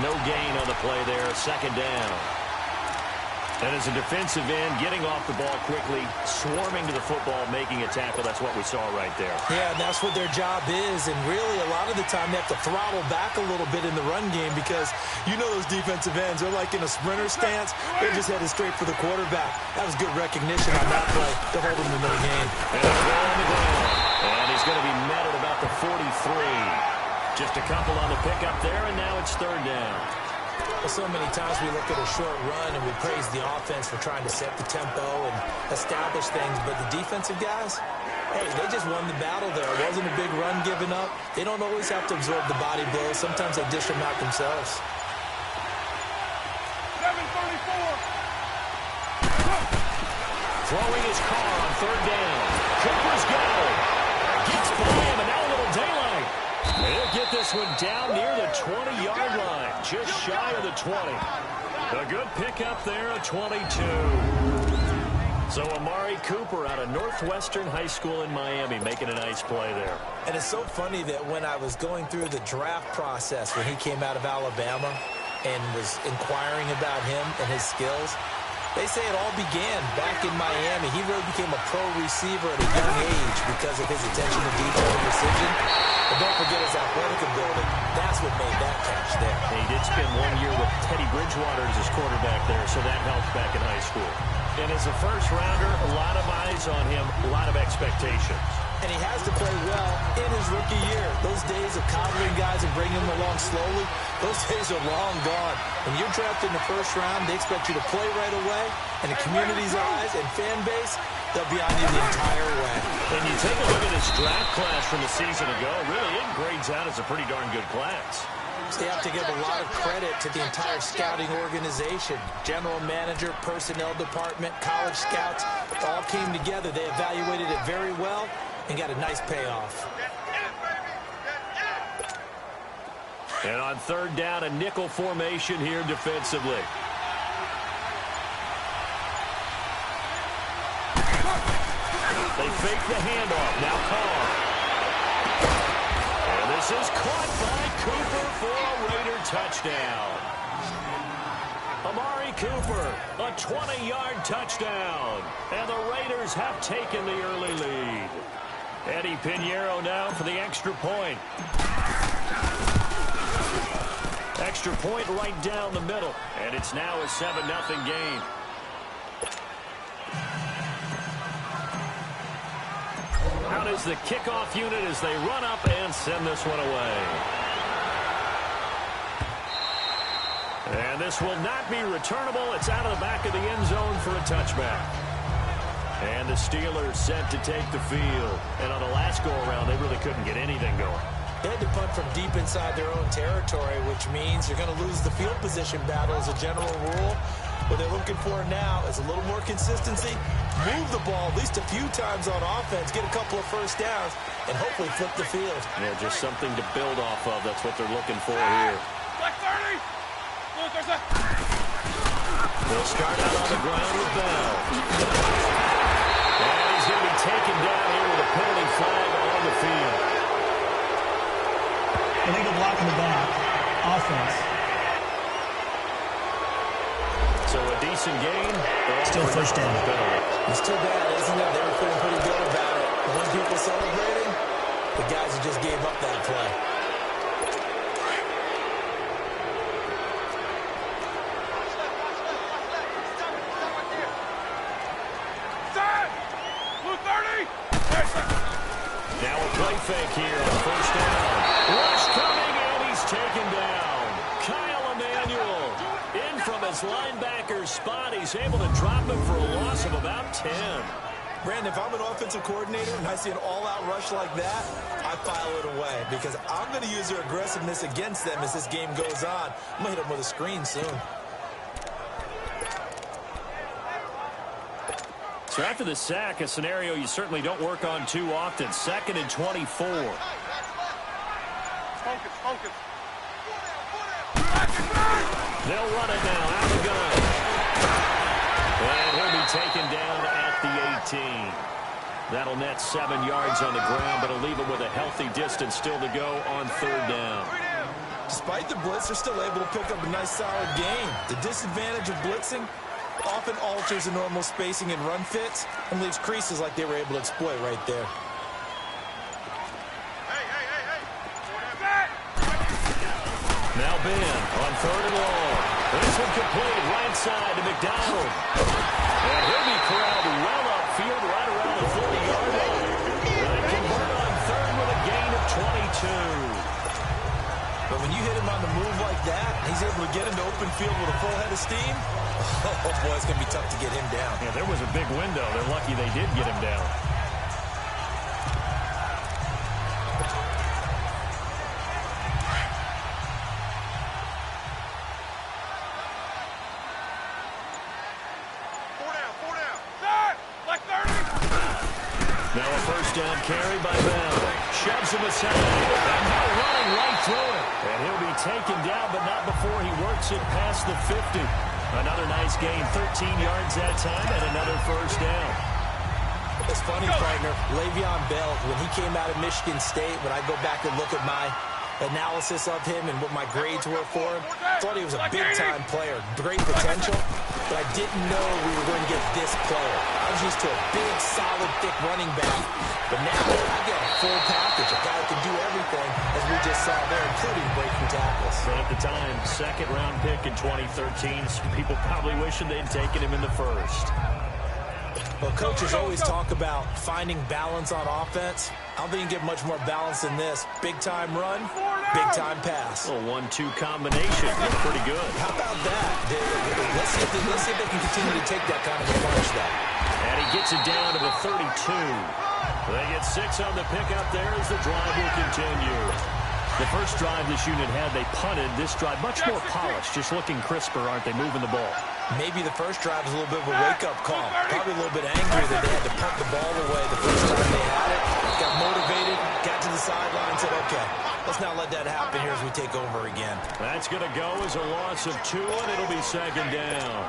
No gain on the play there, second down. And as a defensive end, getting off the ball quickly, swarming to the football, making a tackle, that's what we saw right there. Yeah, and that's what their job is. And really, a lot of the time, they have to throttle back a little bit in the run game because you know those defensive ends, they're like in a sprinter stance. They're just headed straight for the quarterback. That was good recognition on that play to hold him to no gain. And a throw on the ground. And he's going to be met at about the 43. Just a couple on the pickup there, and now it's third down. Well, so many times we look at a short run and we praise the offense for trying to set the tempo and establish things, but the defensive guys, hey, they just won the battle there. It wasn't a big run given up. They don't always have to absorb the body blows. Sometimes they dish them out themselves. 7:34. Throwing his car on third down. Cooper's goal. Gets by him, and now a little daylight. They'll get this one down near the 20-yard line, just shy of the 20. A good pickup there, a 22. So Amari Cooper out of Northwestern High School in Miami making a nice play there. And it's so funny that when I was going through the draft process when he came out of Alabama and was inquiring about him and his skills, they say it all began back in Miami. He really became a pro receiver at a young age because of his attention to detail and precision. But don't forget his athletic ability. That's what made that catch there. He did spend 1 year with Teddy Bridgewater as his quarterback there, so that helped back in high school. And as a first-rounder, a lot of eyes on him, a lot of expectations. And he has to play well in his rookie year. Those days of coddling guys and bringing them along slowly, those days are long gone. When you're drafted in the first round, they expect you to play right away. And the community's eyes and fan base, they'll be on you the entire way. And you take a look at this draft class from a season ago, really it grades out as a pretty darn good class. So they have to give a lot of credit to the entire scouting organization. General manager, personnel department, college scouts, all came together. They evaluated it very well and got a nice payoff. And on third down, a nickel formation here defensively. They fake the handoff. Now Carr. And this is caught by Cooper for a Raider touchdown. Amari Cooper, a 20-yard touchdown. And the Raiders have taken the early lead. Eddie Pinheiro now for the extra point. Extra point right down the middle. And it's now a 7-0 game. Out is the kickoff unit as they run up and send this one away. And this will not be returnable. It's out of the back of the end zone for a touchback. And the Steelers set to take the field. And on the last go-around, they really couldn't get anything going. They had to punt from deep inside their own territory, which means you're going to lose the field position battle as a general rule. What they're looking for now is a little more consistency, move the ball at least a few times on offense, get a couple of first downs, and hopefully flip the field. Yeah, just something to build off of. That's what they're looking for here. Black 30. Look, there's a... They'll start out on the ground with Bell. And he's going to be taken down here with a penalty flag on the field. Illegal block in the back. Offense. So a decent gain. Still first down. It's too bad, isn't it? They were feeling pretty good about it. When people celebrating, the guys who just gave up that play. Now a play fake here on first down. Rush coming, and he's taken down. Kyle Emanuel in from his linebacker spot. He's able to drop him for a loss of about 10. Brandon, if I'm an offensive coordinator and I see an all-out rush like that, I file it away because I'm going to use their aggressiveness against them as this game goes on. I'm going to hit them with a screen soon. So after the sack, a scenario you certainly don't work on too often. 2nd and 24. Focus. They'll run it now. Out of the gun. And he'll be taken down at the 18. That'll net 7 yards on the ground, but it'll leave him with a healthy distance still to go on third down. Despite the blitz, they're still able to pick up a nice, solid gain. The disadvantage of blitzing often alters the normal spacing and run fits and leaves creases like they were able to exploit right there. Now Ben on 3rd and long. This one complete right side to McDonald. And he'll be corralled well upfield right around the 40-yard line. And convert on 3rd with a gain of 22. But when you hit him on the move like that, he's able to get into open field with a full head of steam. Oh, boy, it's going to be tough to get him down. Yeah, there was a big window. They're lucky they did get him down. Now a first down carry by Bell. Shoves him aside. And now running right through it. And he'll be taken down, but not before he works it past the 50. Another nice gain, 13 yards that time, and another first down. It's funny, partner. Le'Veon Bell, when he came out of Michigan State, when I go back and look at my analysis of him and what my grades were for him, thought he was a big-time player, great potential, but I didn't know we were going to get this player. I was used to a big, solid, thick running back, but now I get a full package, a guy who can do everything, as we just saw there, including breaking tackles. But at the time, second-round pick in 2013, some people probably wishing they'd taken him in the first. Well, coaches always talk about finding balance on offense. I don't think you can get much more balance than this. Big-time run, big-time pass. A 1-2 combination. Looks pretty good. How about that? Let's see if they can continue to take that kind of a punch, though. And he gets it down to the 32. They get 6 on the pickup there as the drive will continue. The first drive this unit had, they punted. This drive, much more polished, just looking crisper, aren't they, moving the ball? Maybe the first drive was a little bit of a wake-up call. Probably a little bit angry that they had to punt the ball away the first time they had it. Got motivated, got to the sideline, and said, okay, let's not let that happen here as we take over again. That's going to go as a loss of 2, and it'll be second down.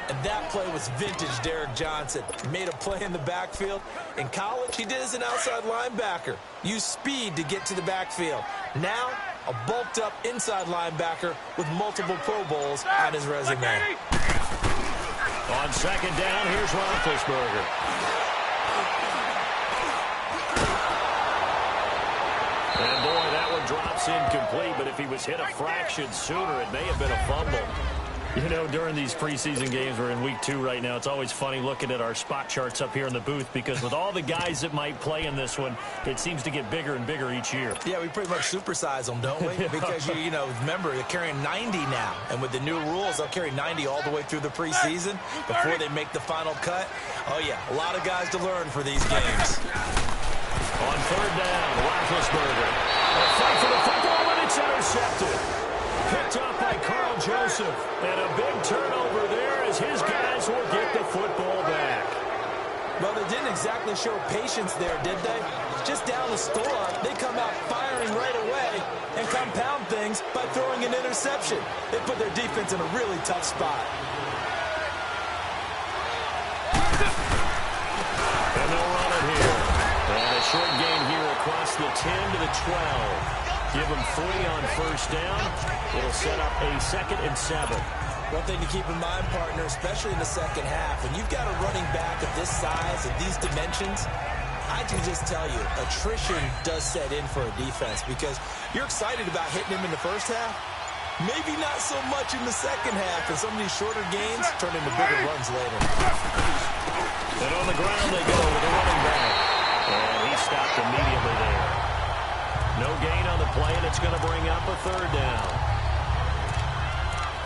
And that play was vintage Derek Johnson. He made a play in the backfield. In college, he did as an outside linebacker. Used speed to get to the backfield. Now, a bulked-up inside linebacker with multiple Pro Bowls on his resume. On second down, here's Roethlisberger. And boy, that one drops incomplete, but if he was hit a fraction sooner, it may have been a fumble. You know, during these preseason games, we're in week 2 right now, it's always funny looking at our spot charts up here in the booth because with all the guys that might play in this one, it seems to get bigger and bigger each year. Yeah, we pretty much supersize them, don't we? Because, you know, remember, they're carrying 90 now. And with the new rules, they'll carry 90 all the way through the preseason before they make the final cut. Oh, yeah, a lot of guys to learn for these games. On third down, Roethlisberger. A fight for the football, and it's intercepted. Picked up by Carl Joseph. And a big turnover there as his guys will get the football back. Well, they didn't exactly show patience there, did they? Just down the score, they come out firing right away and compound things by throwing an interception. They put their defense in a really tough spot. And they'll run it here. And a short gain here across the 10 to the 12. Give them 3 on first down. It'll set up a 2nd and 7. One thing to keep in mind, partner, especially in the second half, when you've got a running back of this size and these dimensions, I can just tell you, attrition does set in for a defense because you're excited about hitting him in the first half. Maybe not so much in the second half, and some of these shorter gains turn into bigger runs later. And on the ground they go with the running back. And he stopped immediately there. No gain on the play, and it's going to bring up a third down.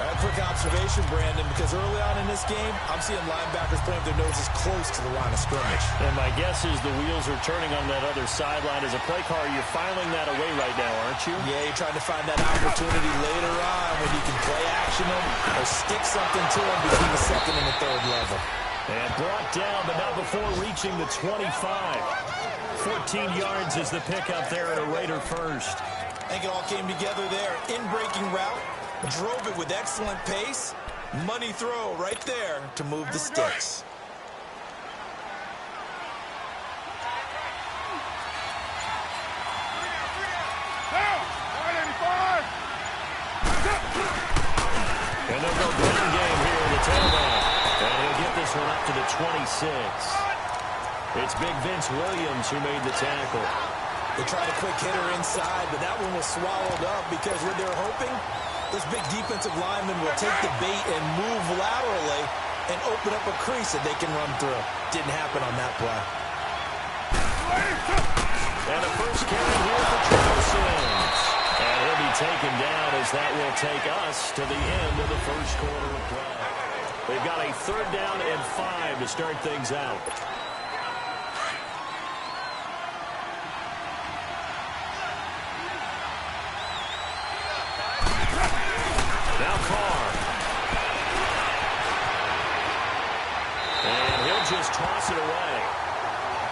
A quick observation, Brandon, because early on in this game, I'm seeing linebackers putting their noses close to the line of scrimmage. And my guess is the wheels are turning on that other sideline. As a play caller, you're filing that away right now, aren't you? Yeah, you're trying to find that opportunity later on when you can play action them or stick something to them between the second and the third level. And brought down, but not before reaching the 25. 14 yards is the pickup there at a Raider first. I think it all came together there. In-breaking route, drove it with excellent pace. Money throw right there to move the sticks. Down! 185! They'll go ground game here in the tailback. And he'll get this one up to the 26. It's big Vince Williams who made the tackle. They tried a quick hitter inside, but that one was swallowed up because what they're hoping, this big defensive lineman will take the bait and move laterally and open up a crease that they can run through. Didn't happen on that play. And a first carry here for Travis Sims. And he'll be taken down as that will take us to the end of the first quarter of play. They've got a 3rd down and 5 to start things out. Now Carr. And he'll just toss it away.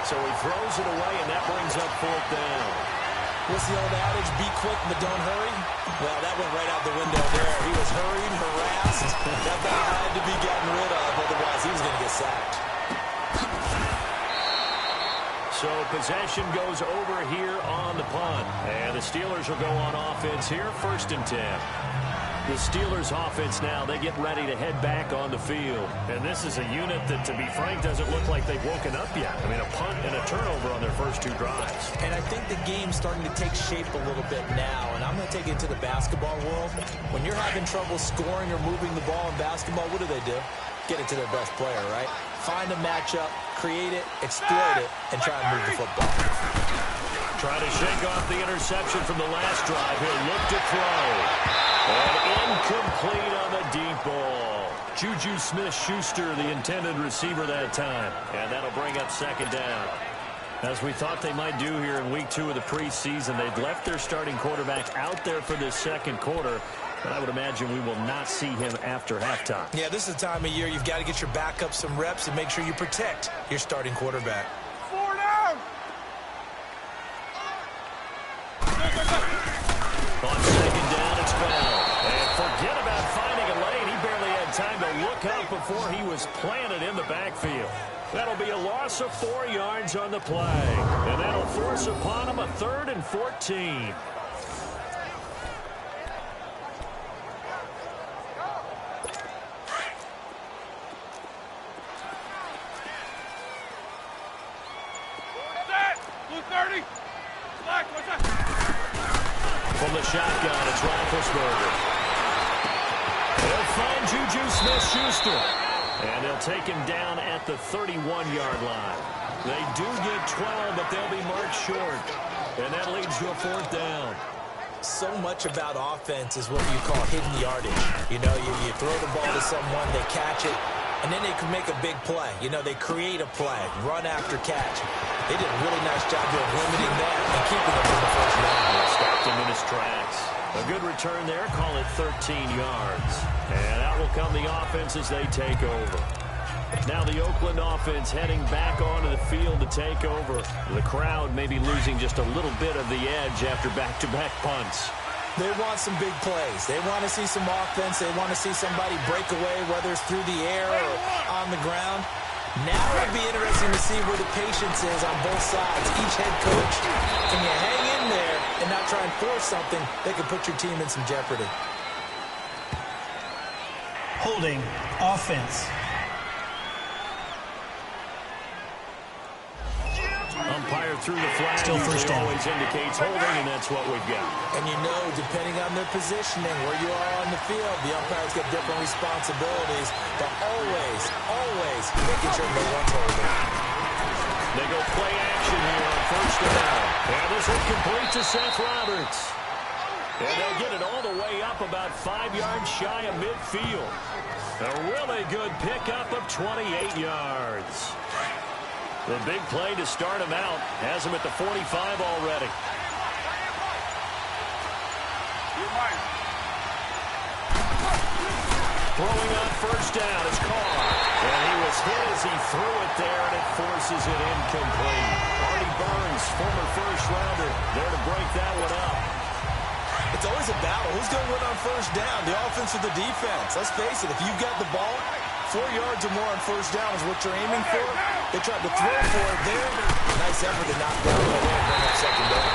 So he throws it away, and that brings up 4th down. What's the old adage? Be quick, but don't hurry. Well, that went right out the window there. He was hurried, harassed. That ball had to be gotten rid of, otherwise he was going to get sacked. So possession goes over here on the punt. And the Steelers will go on offense here, 1st and 10. The Steelers offense now, they get ready to head back on the field. And this is a unit that, to be frank, doesn't look like they've woken up yet. I mean, a punt and a turnover on their first 2 drives. And I think the game's starting to take shape a little bit now. And I'm going to take it to the basketball world. When you're having trouble scoring or moving the ball in basketball, what do? Get it to their best player, right? Find a matchup, create it, exploit it, and try and move the football. Try to shake off the interception from the last drive. He'll look to throw. And incomplete on the deep ball. Juju Smith-Schuster, the intended receiver that time. And that'll bring up 2nd down. As we thought they might do here in week 2 of the preseason, they've left their starting quarterback out there for this 2nd quarter. But I would imagine we will not see him after halftime. Yeah, this is the time of year you've got to get your backup some reps and make sure you protect your starting quarterback. 4 down. On 2nd down, it's Bell. And forget about finding a lane. He barely had time to look up before he was planted in the backfield. That'll be a loss of 4 yards on the play. And that'll force upon him a 3rd and 14. From the shotgun, it's Roethlisberger. They'll find Juju Smith-Schuster. And they'll take him down at the 31-yard line. They do get 12, but they'll be marked short. And that leads to a 4th down. So much about offense is what you call hidden yardage. You know, you throw the ball to someone, they catch it, and then they can make a big play. You know, they create a play, run after catch. They did a really nice job of limiting that and keeping them in the first round. Stopped him in his tracks. A good return there, call it 13 yards. And out will come the offense as they take over. Now the Oakland offense heading back onto the field to take over. The crowd may be losing just a little bit of the edge after back-to-back punts. They want some big plays. They want to see some offense. They want to see somebody break away, whether it's through the air or on the ground. Now it'll be interesting to see where the patience is on both sides. Each head coach, can you hang in there and not try and force something that could put your team in some jeopardy? Holding, offense. Umpire through the flag. Still first down. Always indicates holding, and that's what we've got. And you know, depending on their positioning, where you are on the field, the umpires get different responsibilities, but always making sure no one's holding. They go play action here on 1st down. And this is complete to Seth Roberts. And they'll get it all the way up about 5 yards shy of midfield. A really good pickup of 28 yards. The big play to start him out has him at the 45 already. Throwing on 1st down is Carr. And he was hit as he threw it there, and it forces it incomplete. Artie Burns, former first-rounder, there to break that one up. It's always a battle. Who's going to win on 1st down, the offense or the defense? Let's face it, if you've got the ball, 4 yards or more on 1st down is what you're aiming for. They tried to throw for it there. Nice effort to knock down the ball and bring up 2nd down.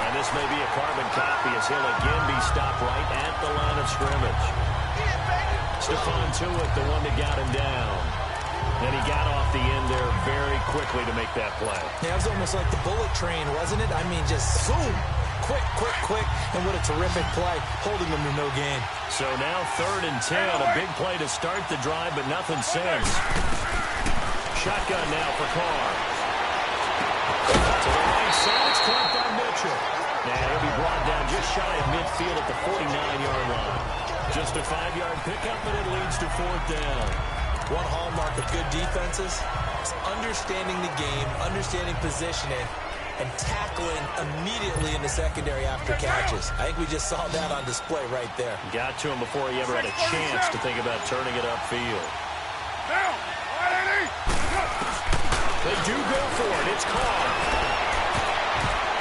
And this may be a carbon copy as he'll again be stopped right at the line of scrimmage. Stephon Tuitt, the one that got him down. And he got off the end there very quickly to make that play. Yeah, it was almost like the bullet train, wasn't it? I mean, just zoom. Quick, quick, quick. And what a terrific play, holding them to no gain. So now 3rd and 10. A big play to start the drive, but nothing since. Shotgun now for Carr. To the right side, it's caught by Mitchell. And he'll be brought down just shy of midfield at the 49-yard line. Just a 5-yard pickup, and it leads to 4th down. One hallmark of good defenses is understanding the game, understanding positioning, and tackling immediately in the secondary after catches. I think we just saw that on display right there. Got to him before he ever had a chance to think about turning it upfield. They do go for it. It's Carr.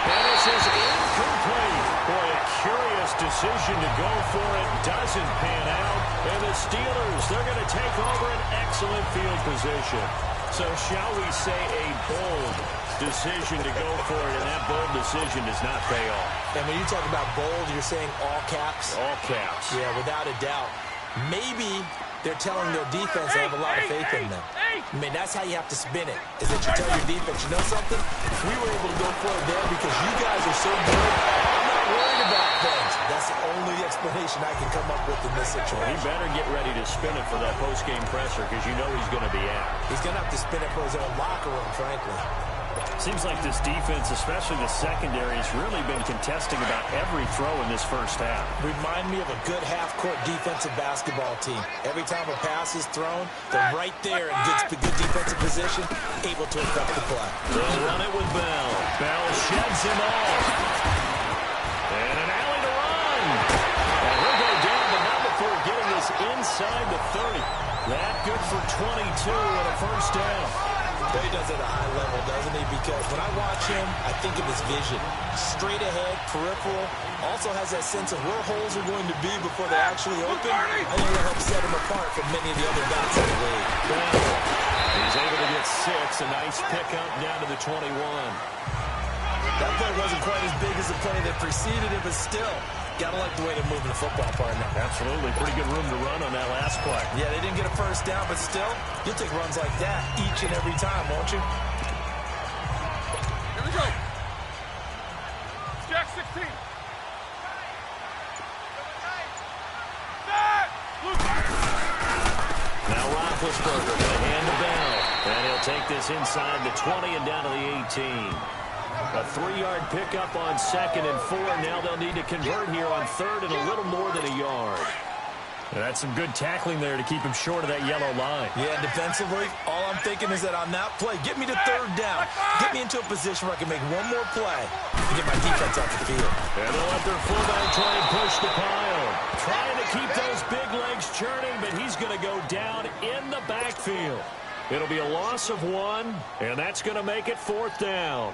And this is incomplete. Boy, a curious decision to go for it. Doesn't pan out. And the Steelers, they're going to take over an excellent field position. So shall we say a bold decision to go for it, and that bold decision does not pay off. And when you talk about bold, you're saying all caps? All caps. Yeah, without a doubt. Maybe they're telling their defense they have a lot of faith in them. I mean, that's how you have to spin it, is that you tell your defense, you know something? We were able to go for it there because you guys are so good. I'm not worried about things. That's the only explanation I can come up with in this situation. He better get ready to spin it for that post-game presser because you know he's going to be out. He's going to have to spin it for his own locker room, frankly. Seems like this defense, especially the secondary, has really been contesting about every throw in this first half. Remind me of a good half-court defensive basketball team. Every time a pass is thrown, they're right there in good defensive position, able to affect the play. They'll run it with Bell. Bell sheds him off. And an alley to run. And he'll go down, but not before getting this inside the 30. That good for 22 and a first down. He does it at a high level, doesn't he? Because when I watch him, I think of his vision. Straight ahead, peripheral. Also has that sense of where holes are going to be before they actually open. I think it'll help set him apart from many of the other guys in the league. He's able to get 6. A nice pickup down to the 21. That play wasn't quite as big as the play that preceded it, but still, gotta like the way they're moving the football, partner. Absolutely. Pretty good room to run on that last play. Yeah, they didn't get a first down, but still, you'll take runs like that each and every time, won't you? Here we go. Jack 16. Now Roethlisberger going to hand the Bell. And he'll take this inside the 20 and down to the 18. A 3-yard pickup on 2nd and 4. Now they'll need to convert here on 3rd and a little more than a yard. And that's some good tackling there to keep him short of that yellow line. Yeah, defensively, all I'm thinking is that on that play, get me to 3rd down. Get me into a position where I can make one more play to get my defense off the field. And they'll let their fullback try and push the pile. Trying to keep those big legs churning, but he's going to go down in the backfield. It'll be a loss of 1, and that's going to make it 4th down.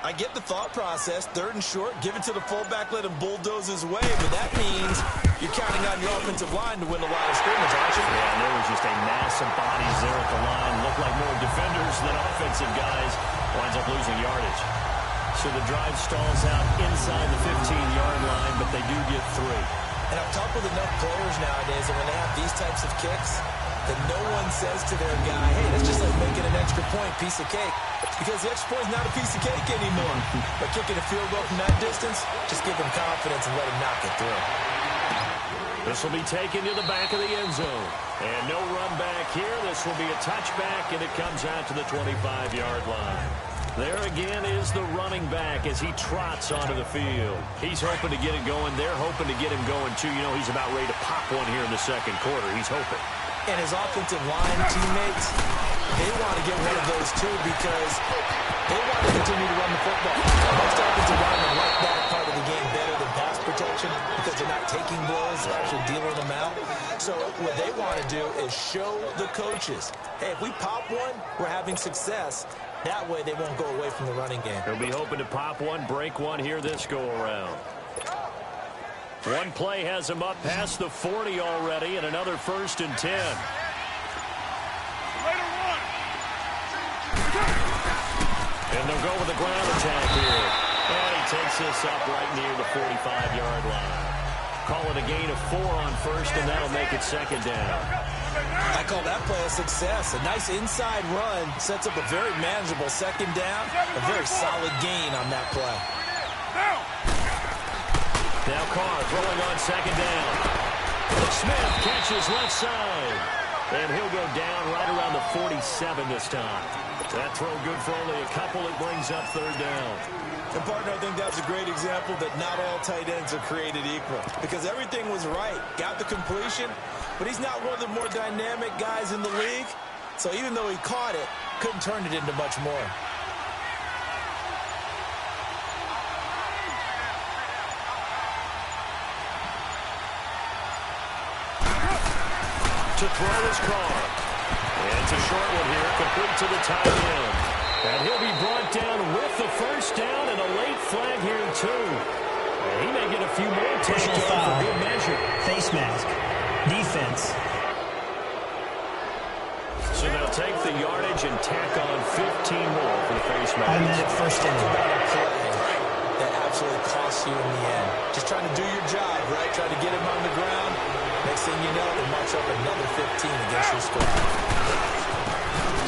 I get the thought process, 3rd and short, give it to the fullback, let him bulldoze his way, but that means you're counting on your offensive line to win a lot of scrimmage, aren't you? Yeah, and there was just a mass of bodies there at the line. Looked like more defenders than offensive guys. Winds up losing yardage. So the drive stalls out inside the 15-yard line, but they do get 3. And I've talked with enough players nowadays that when they have these types of kicks, that no one says to their guy, hey, that's just like making an extra point, piece of cake. Because the extra point's not a piece of cake anymore. But kicking a field goal from that distance, just give him confidence and let him knock it through. This will be taken to the back of the end zone. And no run back here. This will be a touchback, and it comes out to the 25-yard line. There again is the running back as he trots onto the field. He's hoping to get it going. They're hoping to get him going, too. You know, he's about ready to pop one here in the second quarter. He's hoping. And his offensive line teammates, they want to get one of those, too, because they want to continue to run the football. Most offensive linemen like that part of the game better than pass protection because they're not taking blows, they're actually dealing them out. So what they want to do is show the coaches, hey, if we pop one, we're having success. That way they won't go away from the running game. He'll be hoping to pop one, break one here this go-around. One play has him up past the 40 already, and another 1st and 10. And they'll go with the ground attack here. And he takes this up right near the 45-yard line. Call it a gain of 4 on first, and that'll make it second down. I call that play a success. A nice inside run sets up a very manageable second down. A very solid gain on that play. Now Carr throwing on second down. Smith catches left side. And he'll go down right around the 47 this time. That throw good for only a couple. It brings up third down. And, partner, I think that's a great example that not all tight ends are created equal. Because everything was right. Got the completion, but he's not one of the more dynamic guys in the league. So even though he caught it, couldn't turn it into much more. To throw his Carr. And it's a short one here, complete to the tight end. And he'll be brought down with the first down and a late flag here, too. And he may get a few more takes for good measure. Face mask. Defense. So they'll take the yardage and tack on 15 more for the face mask. I'm at first down. That absolutely costs you in the end. Just trying to do your job, right? Trying to get him on the ground. Next thing you know, they march up another 15 against your squad.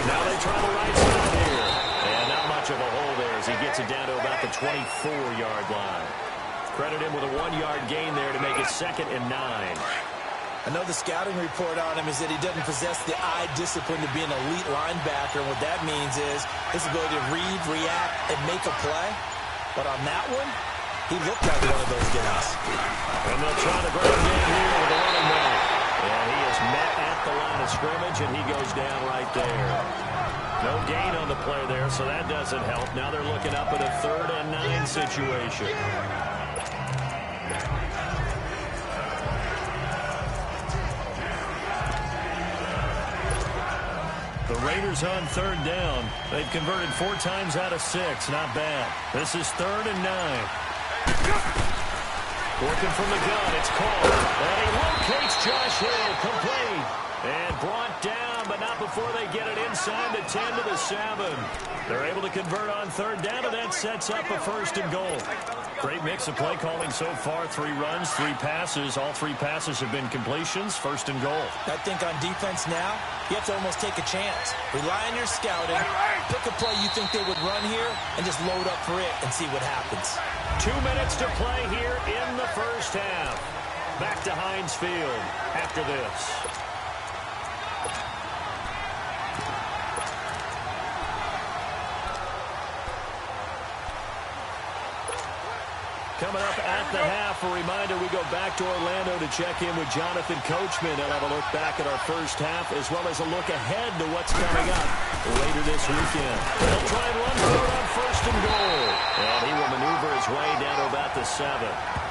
Now they try the right side here. And not much of a hole there as he gets it down to about the 24-yard line. Credit him with a 1-yard gain there to make it 2nd and 9. I know the scouting report on him is that he doesn't possess the eye discipline to be an elite linebacker. And what that means is his ability to read, react, and make a play. But on that one, he looked like one of those guys. And they'll try the ground game here with the running back. And he is met at the line of scrimmage, and he goes down right there. No gain on the play there, so that doesn't help. Now they're looking up at a 3rd and 9 situation. The Raiders on 3rd down. They've converted 4 times out of 6. Not bad. This is 3rd and 9. Working from the gun, it's called. And he locates Josh Hill, complete. And brought down, but not before they get it inside the 10 to the 7. They're able to convert on 3rd down, and that sets up a 1st and goal. Great mix of play calling so far. 3 runs, 3 passes. All 3 passes have been completions. 1st and goal. I think on defense now, you have to almost take a chance. Rely on your scouting. Pick a play you think they would run here and just load up for it and see what happens. 2 minutes to play here in the first half. Back to Heinz Field after this. Coming up at the half, a reminder, we go back to Orlando to check in with Jonathan Coachman and have a look back at our first half, as well as a look ahead to what's coming up later this weekend. They'll try and run for it on 1st and goal. And he will maneuver his way down to about the 7.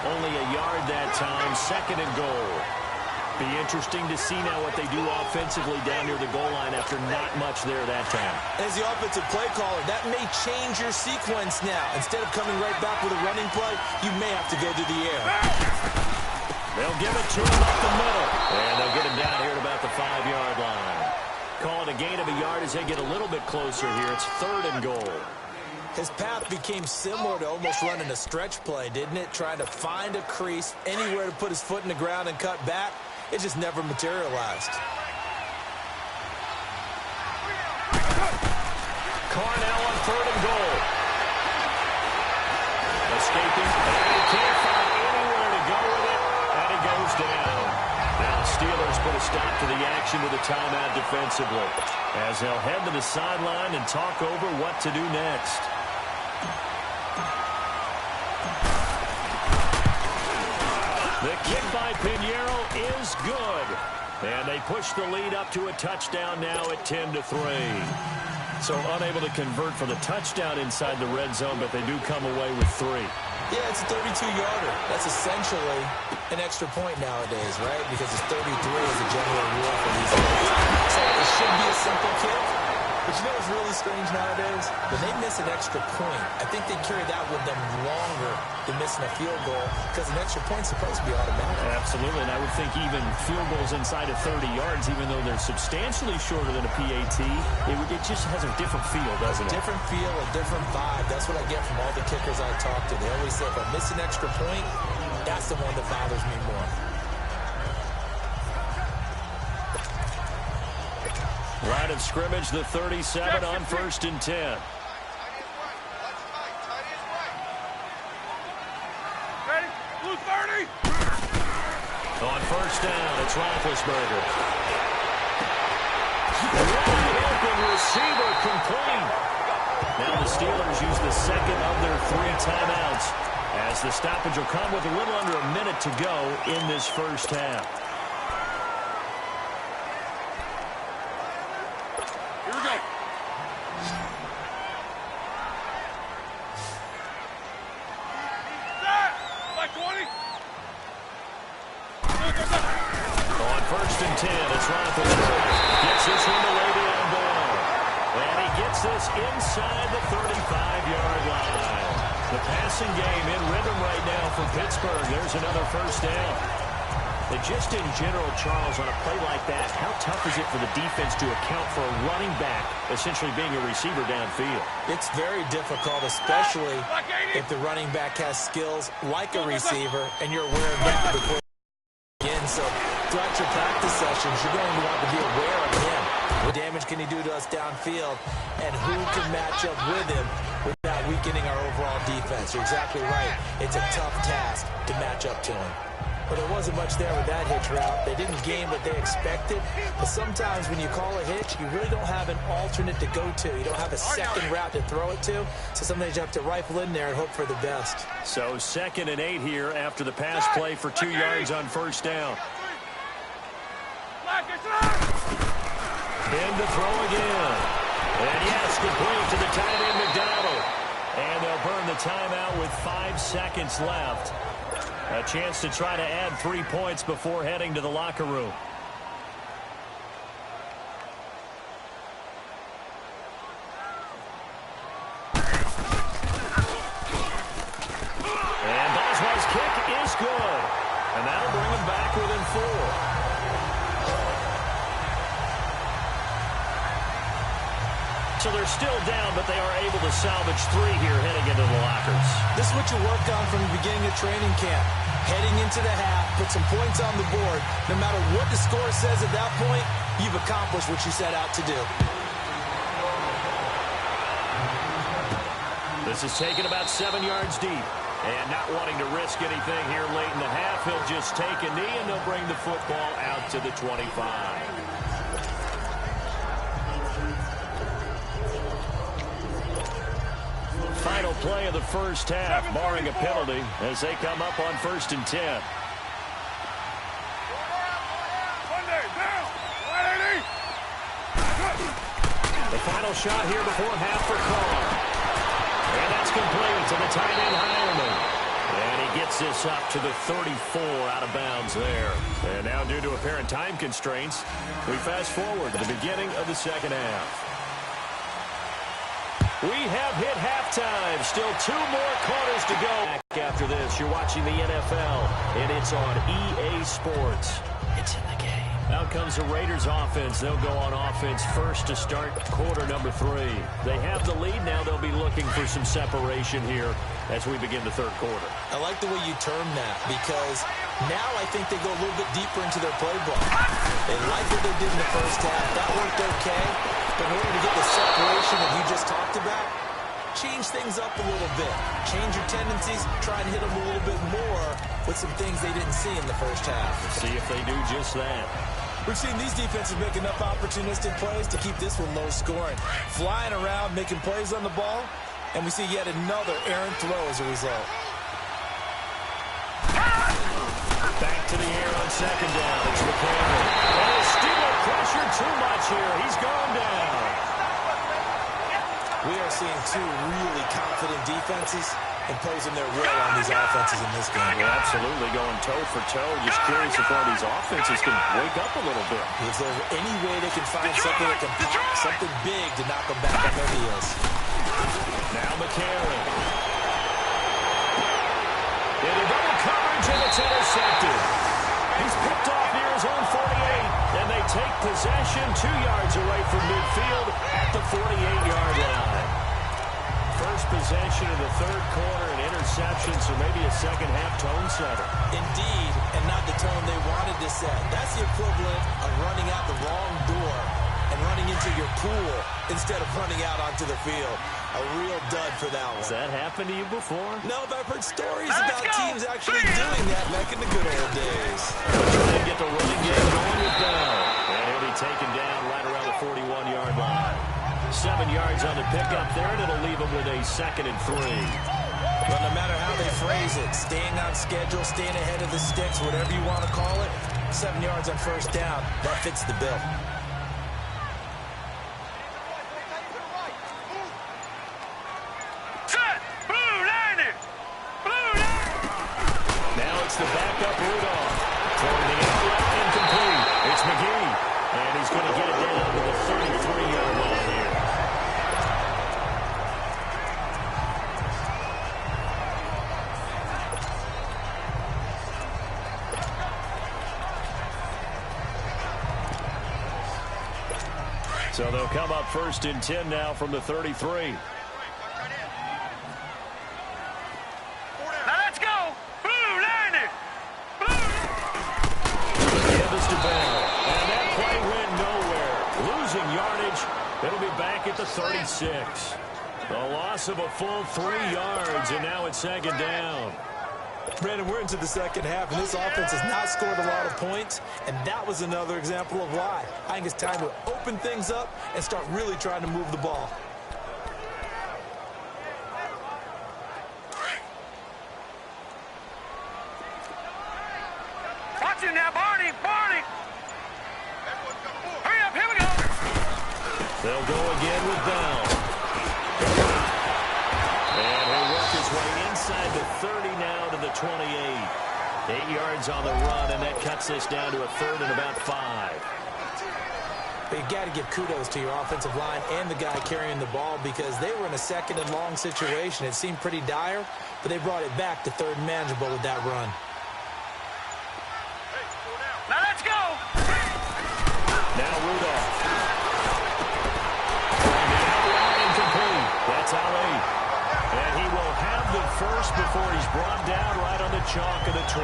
Only a yard that time, 2nd and goal. Be interesting to see now what they do offensively down near the goal line after not much there that time. As the offensive play caller, that may change your sequence now. Instead of coming right back with a running play, you may have to go to the air. They'll give it to him up the middle. And they'll get him down here at about the 5-yard line. Call it a gain of a yard as they get a little bit closer here. It's 3rd and goal. His path became similar to almost running a stretch play, didn't it? Trying to find a crease, anywhere to put his foot in the ground and cut back. It just never materialized. Carnell on 3rd and goal. Escaping. And he can't find anywhere to go with it. And it goes down. Now the Steelers put a stop to the action with a timeout defensively, as they'll head to the sideline and talk over what to do next. The kick by Pinheiro is good. And they push the lead up to a touchdown now at 10-3. So unable to convert for the touchdown inside the red zone, but they do come away with 3. Yeah, it's a 32-yarder. That's essentially an extra point nowadays, right? Because it's 33 is a general rule for these guys. So it should be a simple kick. But you know what's really strange nowadays? When they miss an extra point, I think they carry that with them longer than missing a field goal, because an extra point's supposed to be automatic. Absolutely, and I would think even field goals inside of 30 yards, even though they're substantially shorter than a PAT, it just has a different feel, doesn't it? A different feel, a different vibe. That's what I get from all the kickers I talk to. They always say, if I miss an extra point, That's the one that bothers me more. Line of scrimmage, the 37 on 1st and 10. Ready? Blue 30. On 1st down, it's Roethlisberger. Wide open receiver complete. Now the Steelers use the second of their 3 timeouts, as the stoppage will come with a little under a minute to go in this first half. Here we go. Set. Like 20. On 1st and 10, it's Roethlisberger. Gets this one to Le'Veon Bell. And he gets this inside the 35-yard line. The passing game in rhythm right now for Pittsburgh. There's another first down. And just in general, Charles, on a play like that, how tough is it for the defense to account for a running back essentially being a receiver downfield? It's very difficult, especially if the running back has skills like a receiver and you're aware of that before you begin. So throughout your practice sessions, you're going to want to be aware of him. What damage can he do to us downfield, and who can match up with him without weakening our overall defense? You're exactly right. It's a tough task to match up to him. But there wasn't much there with that hitch route. They didn't gain what they expected. But sometimes when you call a hitch, you really don't have an alternate to go to. You don't have a second route to throw it to. So sometimes you have to rifle in there and hope for the best. So 2nd and 8 here after the pass play for 2 yards on 1st down. In to throw again. And yes, complete to the tight end, McDonald. And they'll burn the timeout with 5 seconds left. A chance to try to add 3 points before heading to the locker room. And Boswell's kick is good. And that'll bring him back within 4. So they're still down, but they are able to salvage 3 here heading into the lockers. This is what you work on from the beginning of training camp. Heading into the half, put some points on the board. No matter what the score says at that point, you've accomplished what you set out to do. This is taken about 7 yards deep. And not wanting to risk anything here late in the half, he'll just take a knee, and they'll bring the football out to the 25. Final play of the first half, barring a penalty, as they come up on 1st and 10. The final shot here before half for Carr. And that's complete to the tight end, Hireman. And he gets this up to the 34 out of bounds there. And now due to apparent time constraints, we fast forward to the beginning of the second half. We have hit halftime. Still 2 more quarters to go. After this, you're watching the NFL, and it's on EA Sports. It's in the game. Out comes the Raiders offense. They'll go on offense first to start quarter number 3. They have the lead. Now they'll be looking for some separation here as we begin the third quarter. I like the way you term that, because now I think they go a little bit deeper into their playbook. They like what they did in the first half. That worked okay. But in order to get the separation that you just talked about, change things up a little bit. Change your tendencies. Try and hit them a little bit more with some things they didn't see in the first half. See if they do just that. We've seen these defenses make enough opportunistic plays to keep this one low scoring. Flying around, making plays on the ball, and we see yet another errant throw as a result. Back to the air on 2nd down. It's McCaffrey. And the Steeler pressure too much here. He's gone down. We are seeing 2 really confident defenses imposing their will on these offenses in this game. Well, absolutely going toe for toe. Just curious if one of these offenses can wake up a little bit. If there's any way they can find something that can pop, something big to knock them back on their heels. Now McCarron. Into double coverage, and it's intercepted. He's picked off near his own 48, and they take possession 2 yards away from midfield at the 48-yard line. first possession of the third quarter, an interception, so maybe a second-half tone setter. Indeed, and not the tone they wanted to set. That's the equivalent of running out the wrong door and running into your pool instead of running out onto the field. A real dud for that one. Has that happened to you before? No, but I've heard stories about teams actually doing that back in the good old days. Trying to get the running game going with Bell. And he'll be taken down right around the 41-yard line. 7 yards on the pickup there, and it'll leave him with a 2nd and 3. Well, no matter how they phrase it, staying on schedule, staying ahead of the sticks, whatever you want to call it, 7 yards on first down, that fits the bill. Now it's the backup Rudolph. Throwing the out incomplete. It's McGee. And he's going to get it down to the 33-yard line here. So they'll come up 1st and 10 now from the 33. It'll be back at the 36. A loss of a full 3 yards, and now it's 2nd down. Brandon, we're into the second half, and this offense has not scored a lot of points, and that was another example of why. I think it's time to open things up and start really trying to move the ball. Watch him now, Barney! Barney! Hurry up, here we go! They'll go again with Bell. And he'll work his way inside the 30 now to the 28. 8 yards on the run, and that cuts this down to a 3rd and about 5. But you got to give kudos to your offensive line and the guy carrying the ball because they were in a 2nd and long situation. It seemed pretty dire, but they brought it back to 3rd and manageable with that run. Now let's go! Now Rudolph. Incomplete. That's Ali. And he will have the first before he's brought down right on the chalk of the 20.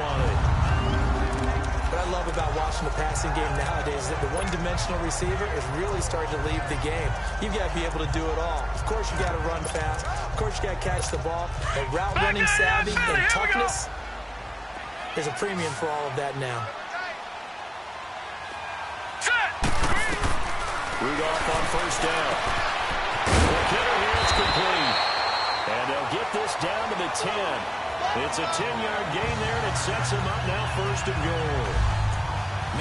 What I love about watching the passing game nowadays is that the one-dimensional receiver is really starting to leave the game. You've got to be able to do it all. Of course, you've got to run fast. Of course, you've got to catch the ball. But route running savvy and toughness, there's a premium for all of that now. Rudolph on first down. The killer here is complete. And they'll get this down to the 10. It's a 10-yard gain there, and it sets him up now 1st and goal.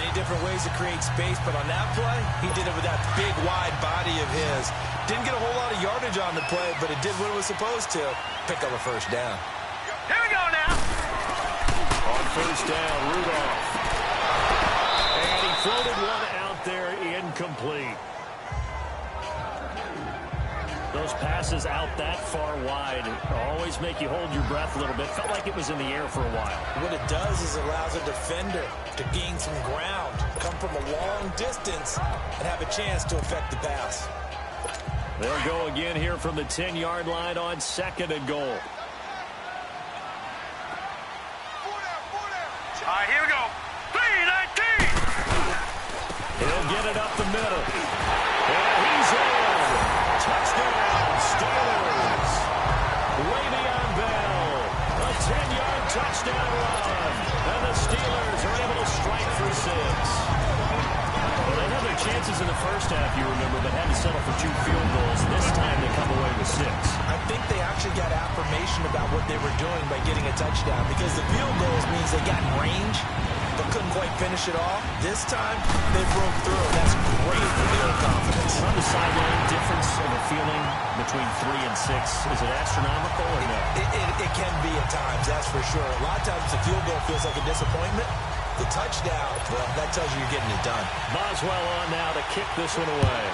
Many different ways to create space, but on that play, he did it with that big, wide body of his. Didn't get a whole lot of yardage on the play, but it did what it was supposed to. Pick up a first down. Here we go now. On first down, Rudolph. And he floated one out there, incomplete. Those passes out that far wide always make you hold your breath a little bit. Felt like it was in the air for a while. What it does is it allows a defender to gain some ground, come from a long distance, and have a chance to affect the pass. They'll go again here from the 10-yard line on 2nd and goal. All right, here we go. 3-19. He'll get it up the middle. And he's in. Touchdown, Steelers. Le'Veon Bell. A 10-yard touchdown run. And the Steelers are able to strike for 6. Well, they had their chances in the first half, you remember, but had to settle for 2 field goals. This time they come away with 6. I think they actually got affirmation about what they were doing by getting a touchdown because the field goals means they got range but couldn't quite finish it off. This time, they broke through. That's great for their confidence. On the sideline, difference of a feeling between 3 and 6, is it astronomical or no? It can be at times, that's for sure. A lot of times the field goal feels like a disappointment. The touchdown, well, that tells you you're getting it done. Boswell on now to kick this one away.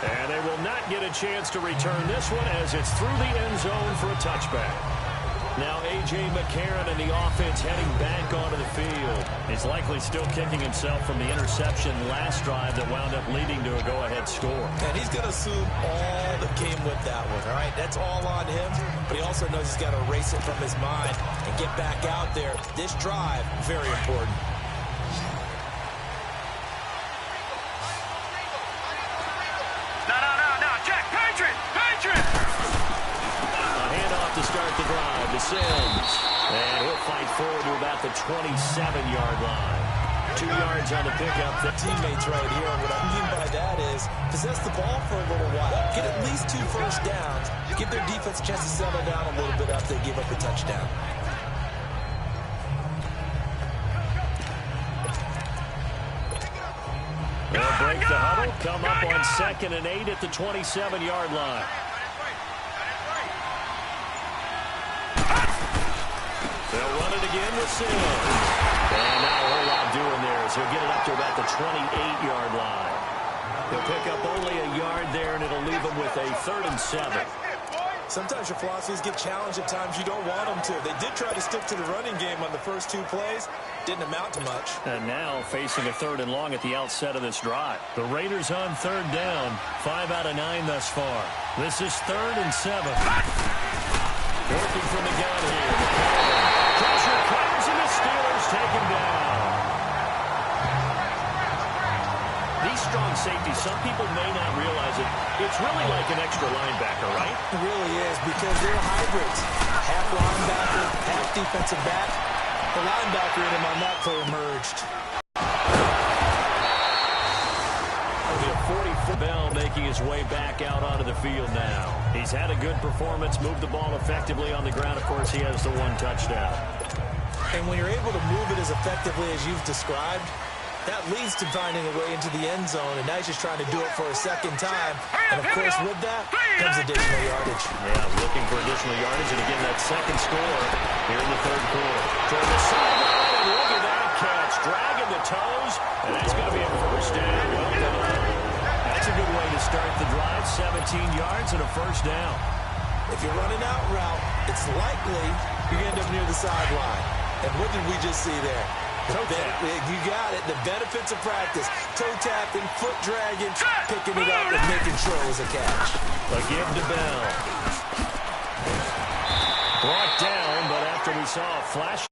And they will not get a chance to return this one as it's through the end zone for a touchback. Now A.J. McCarron and the offense heading back onto the field. He's likely still kicking himself from the interception last drive that wound up leading to a go-ahead score. And he's going to assume all that came with that one, all right? That's all on him, but he also knows he's got to erase it from his mind and get back out there. This drive, very important. No, check, Patriot! A handoff to start the drive to Sims. And he'll fight forward to about the 27-yard line. 2 yards on the pickup. The teammates right here, and what I mean by that is possess the ball for a little while. Get at least 2 first downs. Give their defense a chance to settle down a little bit after they give up a touchdown. They'll break the huddle, come up on 2nd and 8 at the 27-yard line. They'll run it again with Sims. And not a whole lot doing there as he'll get it up to about the 28-yard line. He'll pick up only a yard there, and it'll leave him with a 3rd and 7. Sometimes your philosophies get challenged at times you don't want them to. They did try to stick to the running game on the first 2 plays. Didn't amount to much. And now facing a 3rd and long at the outset of this drive. The Raiders on 3rd down. 5 out of 9 thus far. This is 3rd and 7. Working from the gun here. Pressure comes, and the Steelers take him down. These strong safeties, some people may not realize it. It's really like an extra linebacker, right? It really is, because they're hybrids. Half linebacker, half defensive back. The linebacker in him on that play emerged. It'll be a 40-foot Bell making his way back out onto the field now. He's had a good performance, moved the ball effectively on the ground. Of course, he has the 1 touchdown. And when you're able to move it as effectively as you've described, that leads to finding a way into the end zone, and now he's just trying to do it for a 2nd time. And, of course, with that comes additional yardage. Yeah, looking for additional yardage, and again, that 2nd score here in the 3rd quarter. Toward the sideline, and look at that catch. Dragging the toes, and that's going to be a 1st down. Well done. That's a good way to start the drive. 17 yards and a 1st down. If you're running out route, it's likely you're going to end up near the sideline. And what did we just see there? You got it. The benefits of practice. Toe tapping, foot dragging, picking it up, and making sure it was a catch. A give to Bell. Brought down, but after we saw a flash